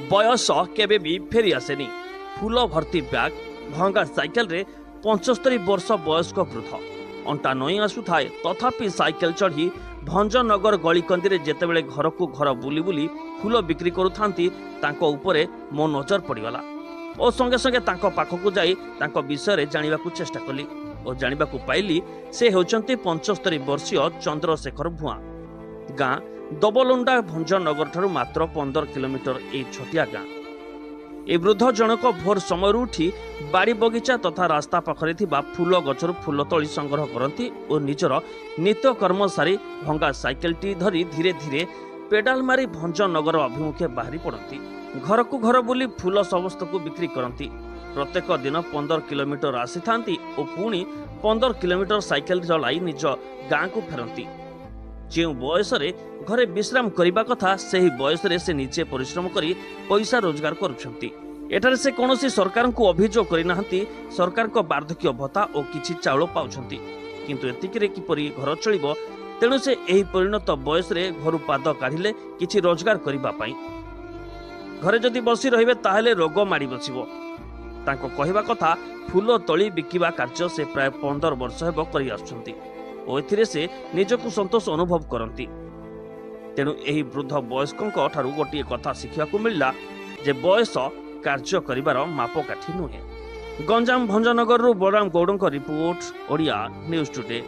बयस केबे भी फेरी आसेनी। फूल भर्ती बैग भंगा साइकेल रे 75 वर्ष वयस्क वृद्ध अंटा नई आसुए तथापि साइकेल चढ़ी भंजनगर गलिकंदी रे जेतेबेले घर को घर बुली बुली फूल बिक्री करुथांती तांको उपरे मो नजर पड़गला और संगे संगे तांको पाखकु जाई तांको विषय रे जानिबाकू चेष्टा कली और जानिबाकू पाइली से होचंती 75 वर्षीय चंद्रशेखर भुआ। गाँ दबलुंडा भंजनगर ठारू मात्र 15 किलोमीटर ए छोटिया गाँ। ए वृद्ध जनक भोर समय उठी बाड़ी बगीचा तथा रास्ता पाखरे थिबा फूल गछर फूल तोली संग्रह करती और निजर नित्य कर्म सारी भंगा साइकेलटी धरी धीरे धीरे पेडाल मारी भंजनगर अभिमुखे बाहरी पड़ती। घर को घर बुली फूल समस्त को बिक्री करती। प्रत्येक दिन 15 किलोमीटर आसी थांती और पुणी 15 किलोमीटर साइकेल चलाई निज गाँ को फेरती। जो बयस घरे विश्राम करने कथा से बयस से निजे परिश्रम करी पैसा रोजगार करुछंती। एठारे से कौनसी सरकार को अभियोग करना सरकार को वार्धक्य भत्ता और किछि चाउल पाउछंती किंतु एतिकिरे किपरि घर चलिबो तेणु से एही परिणत बयस घर पाद काढ़िले किछि रोजगार करबा पई। घरे जदि बसी रहिबे ताहेले रोग माड़ी बसिबो। तांको कहवा कथा फूल तोली बिकिबा कार्य से प्राय 15 वर्ष हेबो करि आछंती और एथिरे से निजकु संतोष अनुभव करती। तेणु एही वृद्ध वयस्कों ठारू गोटे कथा शिखिबाकू मिलला जे बयस कार्य करिबार मापकाठी नुहे। Ganjam Bhanjanagar Balaram Gaud report Odia news today.